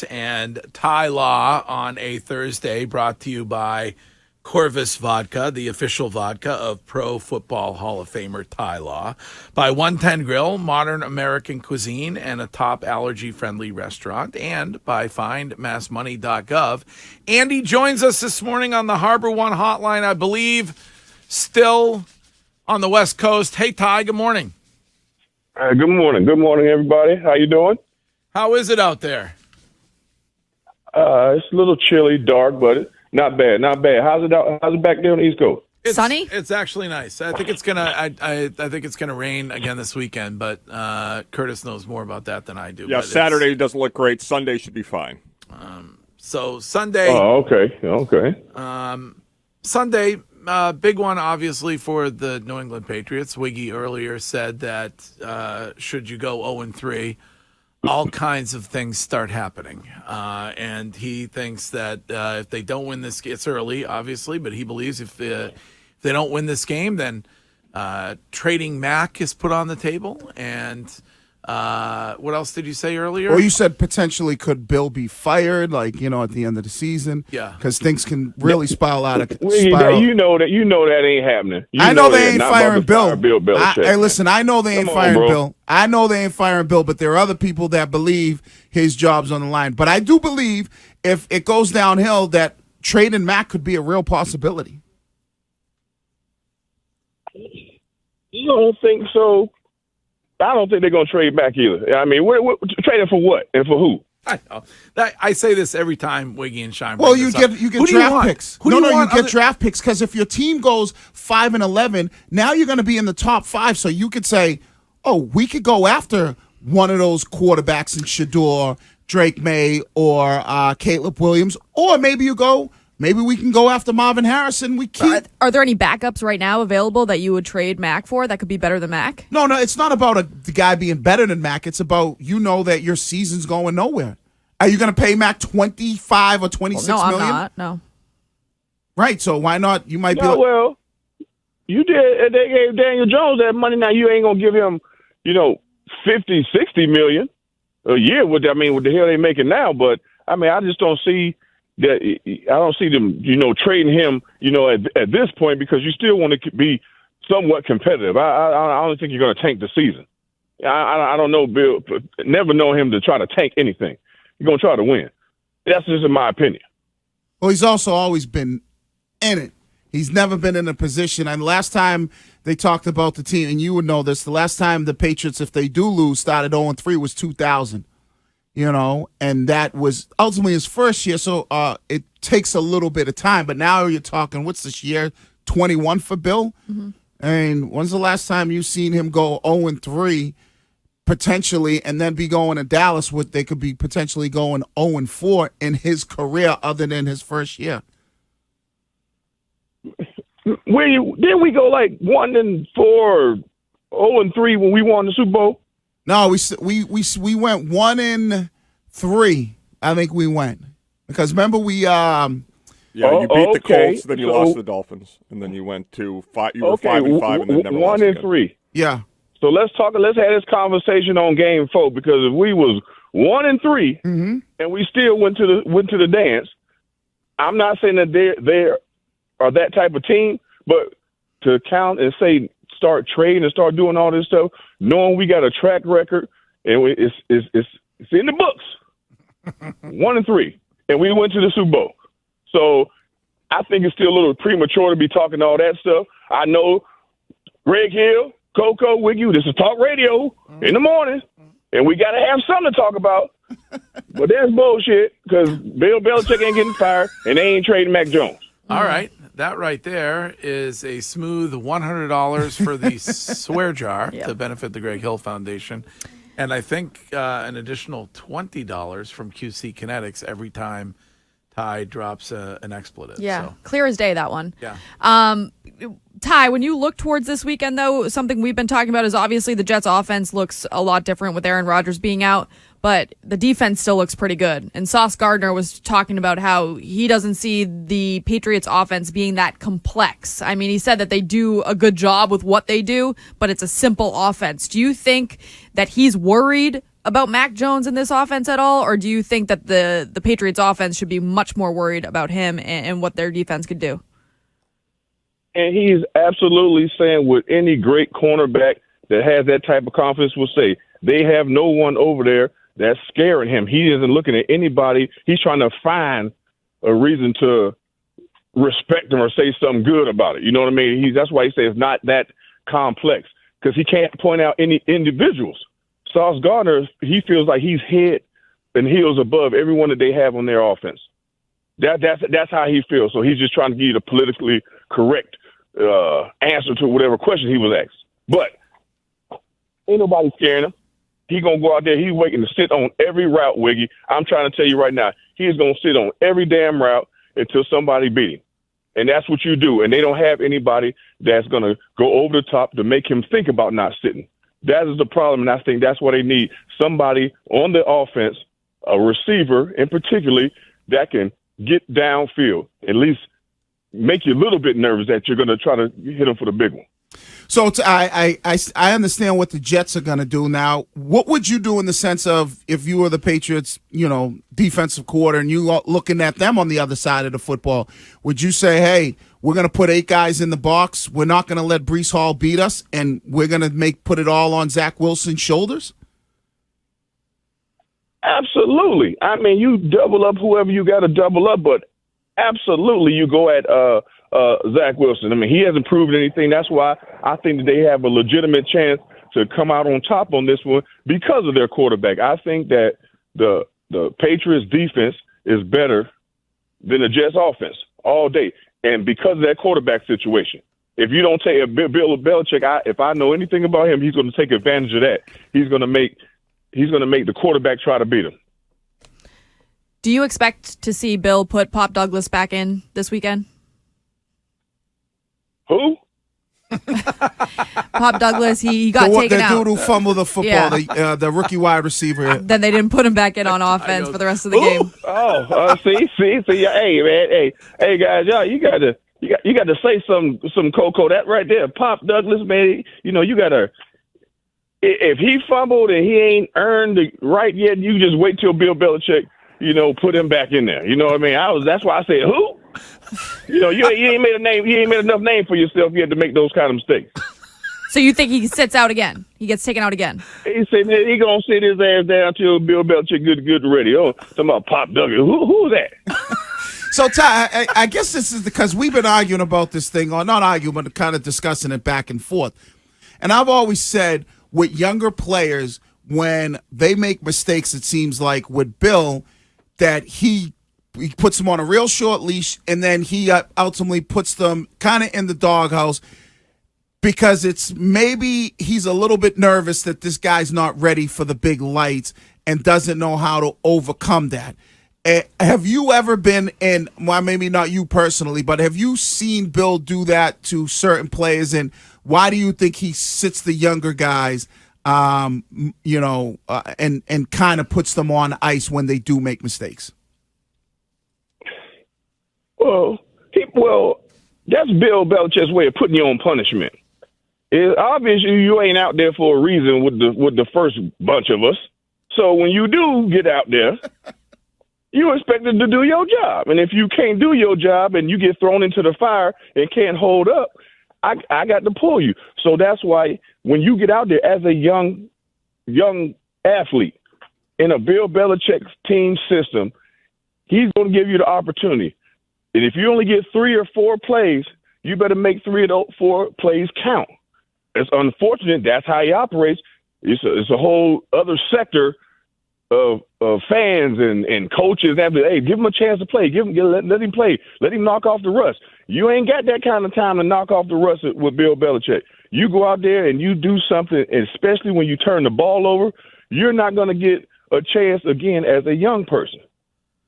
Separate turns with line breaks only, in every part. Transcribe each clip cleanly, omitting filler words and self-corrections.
Patriots and Ty Law on a Thursday, brought to you by Corvus Vodka, the official vodka of Pro Football Hall of Famer Ty Law, by 110 Grill, modern American cuisine and a top allergy-friendly restaurant, and by findmassmoney.gov. Andy joins us this morning on the Harbor One hotline, I believe, still on the West Coast. Hey, Ty, good morning.
Good morning. Good morning, everybody. How you doing?
How is it out there?
It's a little chilly, dark, but not bad. Not bad. How's it back there on the East Coast?
Sunny?
It's actually nice. I think it's gonna. I think it's gonna rain again this weekend, but Curtis knows more about that than I do.
Yeah, Saturday doesn't look great. Sunday should be fine.
So Sunday.
Oh, okay.
Sunday, big one, obviously, for the New England Patriots. Wiggy earlier said that should you go 0-3, all kinds of things start happening. And he thinks that if they don't win this, it's early, obviously, but he believes if they don't win this game, then trading Mac is put on the table. And what else did you say earlier?
Well, you said potentially could Bill be fired, at the end of the season?
Yeah.
Because things can really spiral out of
You know that ain't happening.
I know they ain't firing Bill.
Bill Belichick.
Hey, listen, I know they ain't firing Bill. I know they ain't firing Bill, but there are other people that believe his job's on the line. But I do believe if it goes downhill that trading Mac could be a real possibility.
You don't think so? I don't think they're going to trade back either. I mean, we're trading for what and for who?
I know. I say this every time Wiggy and Shine.
Well, you get draft picks. You get
draft
draft picks because if your team goes 5-11, now you're going to be in the top 5. So you could say, oh, we could go after one of those quarterbacks in Shador, Drake May, or Caleb Williams, or maybe we can go after Marvin Harrison.
Are there any backups right now available that you would trade Mac for that could be better than Mac?
No, it's not about the guy being better than Mac. It's about that your season's going nowhere. Are you going to pay Mac $25 or $26 million?
I'm not. No.
Right. So why not? You might be.
Well, you did. They gave Daniel Jones that money. Now you ain't gonna give him, $50, $60 million a year. What the hell they making now? But I just don't see. I don't see them, trading him, at this point because you still want to be somewhat competitive. I don't think you're going to tank the season. I don't know Bill. Never know him to try to tank anything. You're going to try to win. That's just in my opinion.
Well, he's also always been in it. He's never been in a position. And last time they talked about the team, and you would know this, the last time the Patriots, if they do lose, started 0-3 was 2000. And that was ultimately his first year, so it takes a little bit of time. But now you're talking, what's this year, 21 for Bill? Mm-hmm. And when's the last time you've seen him go 0-3 potentially and then be going to Dallas with they could be potentially going 0-4 in his career other than his first year?
Didn't we go like 1-4 or 0-3 when we won the Super Bowl?
No, we went 1-3. I think we went because remember we
you beat the Colts, then you lost the Dolphins, and then you went to 5. You were 5-5, and then never lost again.
1-3.
Yeah.
So let's have this conversation on Game 4 because if we was 1-3 and we still went to the dance, I'm not saying that they are that type of team, but to count and say start trading and start doing all this stuff, knowing we got a track record and it's in the books, 1-3, and we went to the Super Bowl. So I think it's still a little premature to be talking all that stuff. I know Greg Hill, Coco, with you. This is talk radio in the morning, and we got to have something to talk about. But that's bullshit because Bill Belichick ain't getting fired, and they ain't trading Mac Jones.
All right. That right there is a smooth $100 for the swear jar to benefit the Greg Hill Foundation. And I think an additional $20 from QC Kinetics every time Ty drops an expletive.
Yeah,
so.
Clear as day, that one.
Yeah.
Ty, when you look towards this weekend, though, something we've been talking about is obviously the Jets' offense looks a lot different with Aaron Rodgers being out, but the defense still looks pretty good. And Sauce Gardner was talking about how he doesn't see the Patriots' offense being that complex. I mean, he said that they do a good job with what they do, but it's a simple offense. Do you think that he's worried about Mac Jones in this offense at all, or do you think that the Patriots offense should be much more worried about him and what their defense could do?
And he's absolutely saying what any great cornerback that has that type of confidence will say. They have no one over there that's scaring him. He isn't looking at anybody. He's trying to find a reason to respect him or say something good about it. You know what I mean? That's why he says it's not that complex, because he can't point out any individuals. Sauce Gardner, he feels like he's head and heels above everyone that they have on their offense. That's how he feels. So he's just trying to give you the politically correct answer to whatever question he was asked. But ain't nobody scaring him. He's going to go out there. He's waiting to sit on every route, Wiggy. I'm trying to tell you right now, he's going to sit on every damn route until somebody beat him. And that's what you do. And they don't have anybody that's going to go over the top to make him think about not sitting. That is the problem, and I think that's what they need. Somebody on the offense, a receiver in particular, that can get downfield, at least make you a little bit nervous that you're going to try to hit him for the big one.
So I understand what the Jets are going to do now. What would you do in the sense of if you were the Patriots, defensive coordinator, and you are looking at them on the other side of the football? Would you say, hey, we're going to put 8 guys in the box, we're not going to let Breece Hall beat us, and we're going to put it all on Zach Wilson's shoulders?
Absolutely. I mean, you double up whoever you got to double up, but absolutely you go at Zach Wilson. I mean, he hasn't proven anything. That's why I think that they have a legitimate chance to come out on top on this one because of their quarterback. I think that the Patriots defense is better than the Jets offense all day. And because of that quarterback situation, if you don't take Bill Belichick, if I know anything about him, he's going to take advantage of that. He's going to make the quarterback try to beat him.
Do you expect to see Bill put Pop Douglas back in this weekend?
Who?
Pop Douglas, he got taken out.
The dude who fumbled the football,
Yeah.
the rookie wide receiver.
Then they didn't put him back in on offense for the rest of the game.
See, hey man, hey guys, y'all, you got to say some Coco that right there. Pop Douglas, man, you got to. If he fumbled and he ain't earned the right yet, you just wait till Bill Belichick, put him back in there. You know what I mean? That's why I said who. You ain't made a name. You ain't made enough name for yourself yet to make those kind of mistakes.
So you think he sits out again? He gets taken out again?
He said he gonna sit his ass down till Bill Belichick good and ready. Oh, talking about Pop Douglas. Who's that?
So, Ty, I guess this is because we've been arguing about this thing, or not arguing, but kind of discussing it back and forth. And I've always said with younger players, when they make mistakes, it seems like with Bill, that he puts them on a real short leash, and then he ultimately puts them kind of in the doghouse because it's maybe he's a little bit nervous that this guy's not ready for the big lights and doesn't know how to overcome that. Have you ever been in, well, maybe not you personally, but have you seen Bill do that to certain players? And why do you think he sits the younger guys, and kind of puts them on ice when they do make mistakes?
Well, that's Bill Belichick's way of putting you on punishment. Obviously, you ain't out there for a reason with the first bunch of us. So when you do get out there, you're expected to do your job. And if you can't do your job and you get thrown into the fire and can't hold up, I got to pull you. So that's why when you get out there as a young athlete in a Bill Belichick team system, he's going to give you the opportunity. And if you only get 3 or 4 plays, you better make 3 of those 4 plays count. It's unfortunate. That's how he operates. It's a whole other sector of fans and coaches. Hey, give him a chance to play. Let him play. Let him knock off the rust. You ain't got that kind of time to knock off the rust with Bill Belichick. You go out there and you do something, especially when you turn the ball over, you're not going to get a chance again as a young person.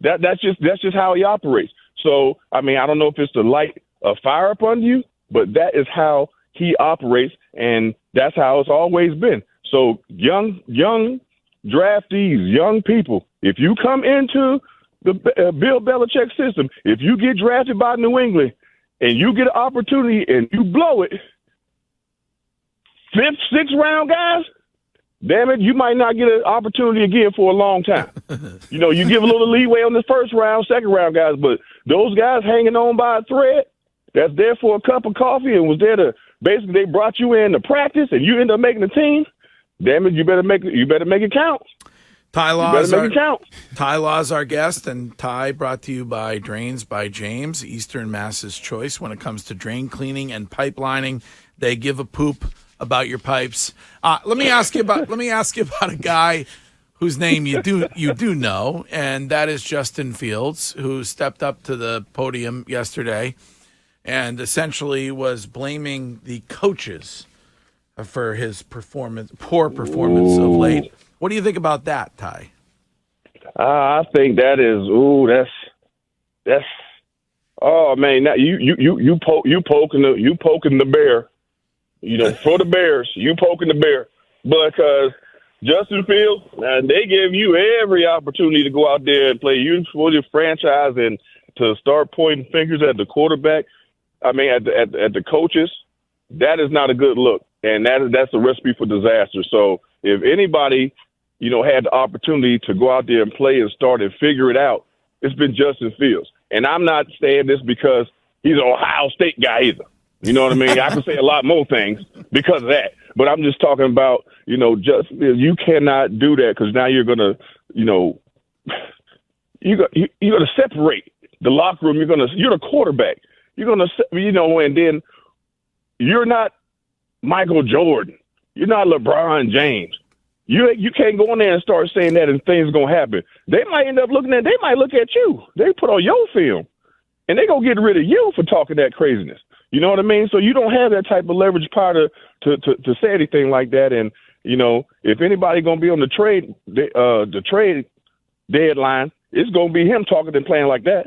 That's just how he operates. So, I mean, I don't know if it's to light a fire up under you, but that is how he operates, and that's how it's always been. So young draftees, young people, if you come into the Bill Belichick system, if you get drafted by New England and you get an opportunity and you blow it, 5th, 6th round guys, damn it, you might not get an opportunity again for a long time. You give a little leeway on the first round, second round guys, but those guys hanging on by a thread that's there for a cup of coffee and was there to basically they brought you in to practice and you end up making the team. Damn it, you better make it count.
Ty Law's our guest, and Ty brought to you by Drains by James, Eastern Mass's choice when it comes to drain cleaning and pipelining. They give a poop about your pipes. Let me ask you about a guy whose name you do know, and that is Justin Fields, who stepped up to the podium yesterday and essentially was blaming the coaches for his poor performance of late. What do you think about that, Ty?
I think that is that's oh man, now you poking the bear, for the Bears, you poking the bear because Justin Fields, they give you every opportunity to go out there and play you for your franchise and to start pointing fingers at the quarterback. I mean, at the coaches. That is not a good look, and that's a recipe for disaster. So if anybody had the opportunity to go out there and play and start and figure it out, it's been Justin Fields. And I'm not saying this because he's an Ohio State guy either. You know what I mean? I can say a lot more things because of that. But I'm just talking about, you cannot do that because now you're going to, you're going to separate the locker room. You're the quarterback. You're going to, and then you're not Michael Jordan. You're not LeBron James. You can't go in there and start saying that and things going to happen. They might end up they might look at you. They put on your film, and they going to get rid of you for talking that craziness. You know what I mean? So you don't have that type of leverage power to say anything like that. And, if anybody going to be on the trade deadline, it's going to be him talking and playing like that.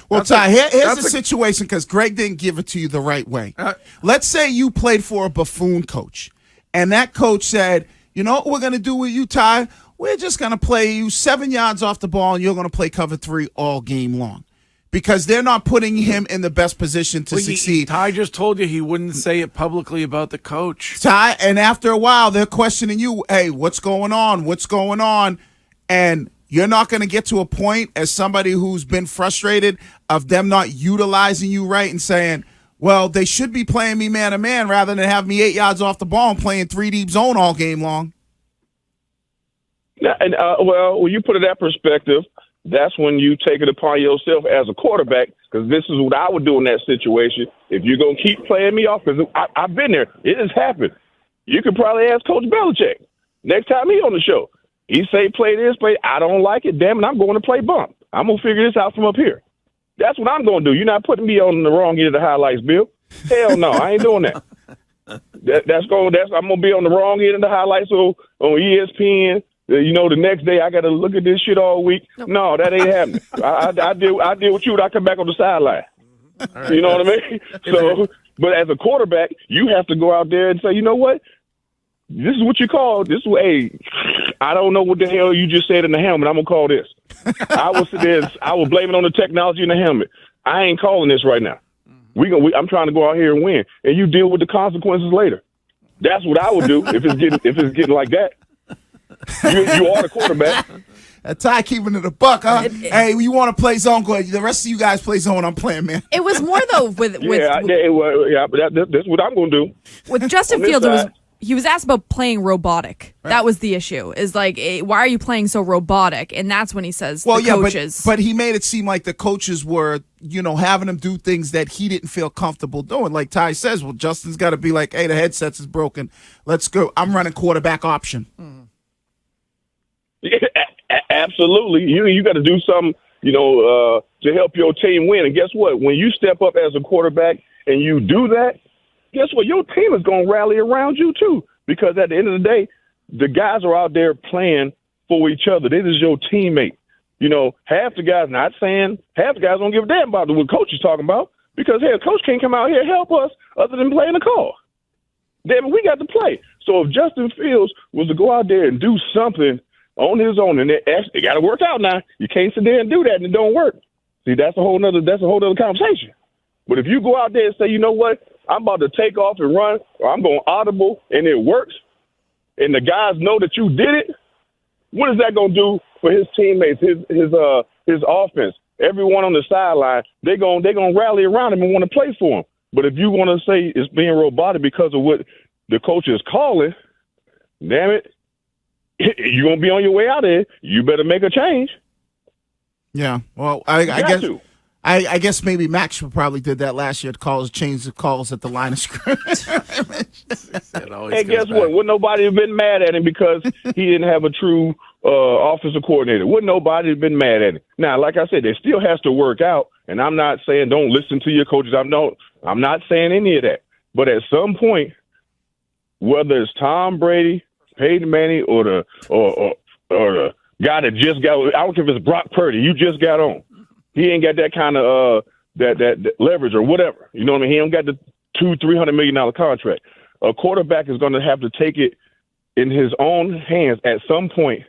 Well, Ty, here's the situation because Greg didn't give it to you the right way. Let's say you played for a buffoon coach, and that coach said, you know what we're going to do with you, Ty? We're just going to play you 7 yards off the ball, and you're going to play cover 3 all game long because they're not putting him in the best position to succeed.
Ty just told you he wouldn't say it publicly about the coach.
Ty, and after a while, they're questioning you, hey, what's going on? What's going on? And you're not going to get to a point as somebody who's been frustrated of them not utilizing you right and saying, well, they should be playing me man-to-man rather than have me 8 yards off the ball and playing 3 deep zone all game long.
And when you put it in that perspective, that's when you take it upon yourself as a quarterback, because this is what I would do in that situation. If you're going to keep playing me off, because I've been there. It has happened. You could probably ask Coach Belichick next time he's on the show. He say, play this, play. I don't like it. Damn it, I'm going to play bump. I'm going to figure this out from up here. That's what I'm going to do. You're not putting me on the wrong end of the highlights, Bill. Hell no, I ain't doing that. I'm going to be on the wrong end of the highlights on ESPN. The next day I got to look at this shit all week. No, that ain't happening. I deal with you when I come back on the sideline. Right, you know what I mean? So, but as a quarterback, you have to go out there and say, you know what? This is what you call this. Hey, I don't know what the hell you just said in the helmet. I'm gonna call this. I will blame it on the technology in the helmet. I ain't calling this right now. I'm trying to go out here and win, and you deal with the consequences later. That's what I would do if it's getting like that. You are the quarterback.
Ty keeping it a buck, huh? Hey, you want to play zone? Go ahead. The rest of you guys play zone. I'm playing, man.
It was more though with
but that's what I'm gonna do.
With Justin Fields, he was asked about playing robotic. Right. That was the issue. Is like, why are you playing so robotic? And that's when he says, coaches.
But he made it seem like the coaches were, having him do things that he didn't feel comfortable doing. Like Ty says, well, Justin's got to be like, hey, the headset is broken. Let's go. I'm running quarterback option.
Mm-hmm. Yeah, absolutely. You got to do something, to help your team win. And guess what? When you step up as a quarterback and you do that, guess what? Your team is going to rally around you too, because at the end of the day, the guys are out there playing for each other. This is your teammate. Half the guys, not saying half the guys don't give a damn about what coach is talking about, because, hey, a coach can't come out here and help us other than playing the call. Then we got to play. So if Justin Fields was to go out there and do something on his own, and it got to work out now. You can't sit there and do that and it don't work. See, that's a whole nother conversation. But if you go out there and say, you know what, I'm about to take off and run, or I'm going audible, and it works, and the guys know that you did it, what is that going to do for his teammates, his offense? Everyone on the sideline, they're gonna rally around him and want to play for him. But if you want to say it's being robotic because of what the coach is calling, damn it, you're going to be on your way out of it. You better make a change.
Yeah, well, I guess maybe Max probably did that last year to change the calls at the line of scrimmage.
And guess what? Wouldn't nobody have been mad at him because he didn't have a true offensive coordinator? Wouldn't nobody have been mad at him? Now, like I said, it still has to work out, and I'm not saying don't listen to your coaches. I'm not saying any of that. But at some point, whether it's Tom Brady, Peyton Manning, or the guy that just got, I don't care if it's Brock Purdy, you just got on. He ain't got that kind of that leverage or whatever. You know what I mean? He don't got the $200-300 million contract. A quarterback is going to have to take it in his own hands at some point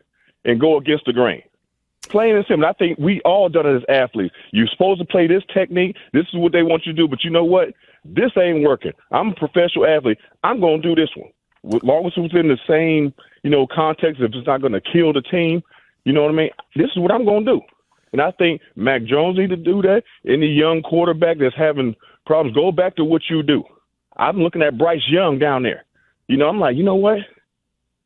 and go against the grain. Plain and simple. I think we all done it as athletes. You're supposed to play this technique. This is what they want you to do. But you know what? This ain't working. I'm a professional athlete. I'm going to do this one. As long as it's in the same, context, if it's not going to kill the team, you know what I mean? This is what I'm going to do. And I think Mac Jones need to do that. Any young quarterback that's having problems, go back to what you do. I'm looking at Bryce Young down there. I'm like, you know what?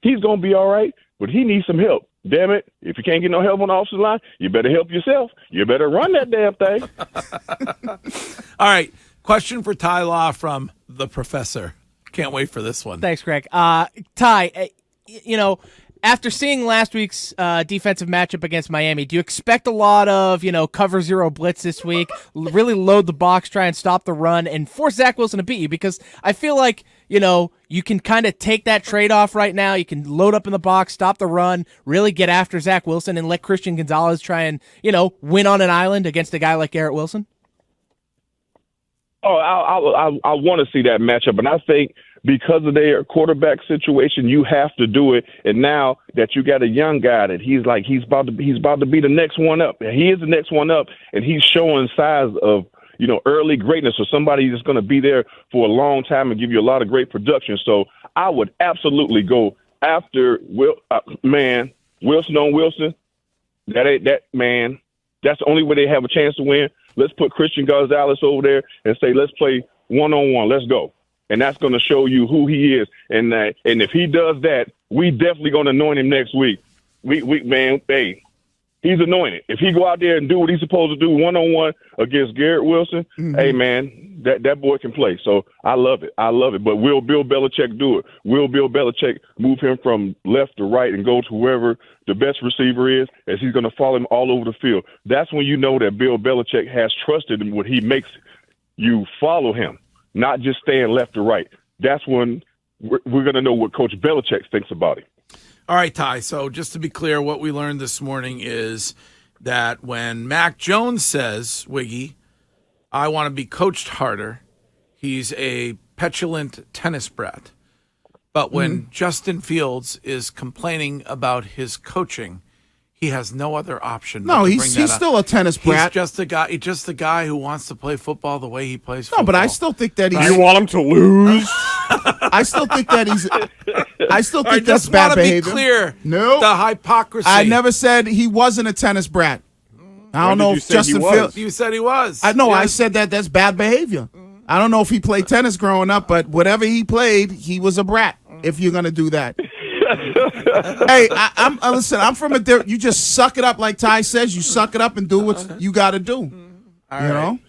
He's going to be all right, but he needs some help. Damn it. If you can't get no help on the offensive line, you better help yourself. You better run that damn thing.
All right. Question for Ty Law from the professor. Can't wait for this one.
Thanks, Greg. Ty, after seeing last week's defensive matchup against Miami, do you expect a lot of, cover zero blitz this week, really load the box, try and stop the run, and force Zach Wilson to beat you? Because I feel like, you can kind of take that trade-off right now. You can load up in the box, stop the run, really get after Zach Wilson, and let Christian Gonzalez try and, win on an island against a guy like Garrett Wilson.
Oh, I want to see that matchup, and I think because of their quarterback situation, you have to do it. And now that you got a young guy that he's about to be the next one up. He is the next one up, and he's showing signs of early greatness, or somebody that's going to be there for a long time and give you a lot of great production. So I would absolutely go after Wilson on Wilson. That's the only way they have a chance to win. Let's put Christian Gonzalez over there and say, let's play one-on-one. Let's go. And that's going to show you who he is. And if he does that, we definitely going to anoint him next week. He's anointed. If he go out there and do what he's supposed to do one-on-one against Garrett Wilson, hey, man, that boy can play. So I love it. But will Bill Belichick do it? Will Bill Belichick move him from left to right and go to whoever the best receiver is, as he's going to follow him all over the field? That's when you know that Bill Belichick has trusted him when he makes you follow him, not just staying left to right. That's when we're going to know what Coach Belichick thinks about it.
All right, Ty. So just to be clear, what we learned this morning is that when Mac Jones says, Wiggy, I want to be coached harder, he's a petulant tennis brat. But when Justin Fields is complaining about his coaching, he has no other option.
No, he's still a tennis brat.
He's just a guy who wants to play football the way he plays football.
No, but I still think that he's.
You want him to lose?
I still think that he's. I still think that's
just
bad
want to
behavior.
Be clear.
No,
the hypocrisy.
I never said he wasn't a tennis brat. I don't know if Justin Fields.
You said he was.
I know.
Yes.
I said that's bad behavior. I don't know if he played tennis growing up, but whatever he played, he was a brat. If you're gonna do that. Hey, listen. I'm from a. You just suck it up, like Ty says. You suck it up and do what you got to do.
All right.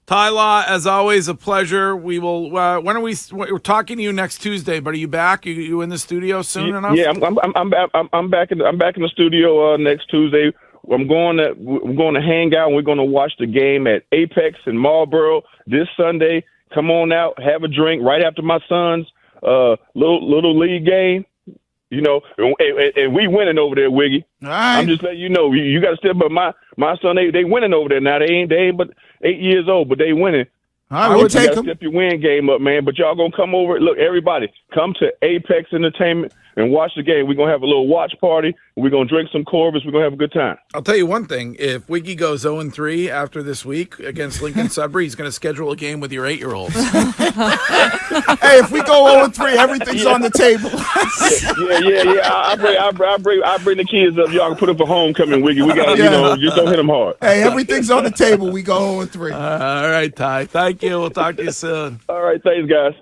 Ty Law, as always, a pleasure. We will. When are we? We're talking to you next Tuesday. But are you back? You in the studio soon enough?
Yeah, I'm back in the studio next Tuesday. We're going to hang out. And we're going to watch the game at Apex in Marlboro this Sunday. Come on out, have a drink right after my son's little league game. And we winning over there, Wiggy.
All right.
I'm just letting you know. You got to step up. My son, they winning over there now. They ain't but 8 years old, but they winning.
All right, we'll take
You
them.
step your win game up, man. But y'all gonna come over. Look, everybody, come to Apex Entertainment and watch the game. We're gonna have a little watch party. We're gonna drink some Corvus. We're gonna have a good time.
I'll tell you one thing. If Wiggy goes 0-3 after this week against Lincoln Sudbury, he's going to schedule a game with your 8-year-olds.
Hey, if we go 0-3, everything's on the table.
I bring the kids up. Y'all can put up a homecoming, Wiggy. We got, just don't hit them hard.
Hey, everything's on the table. We go 0-3.
All right, Ty. Thank you. We'll talk to you soon.
All right, thanks, guys.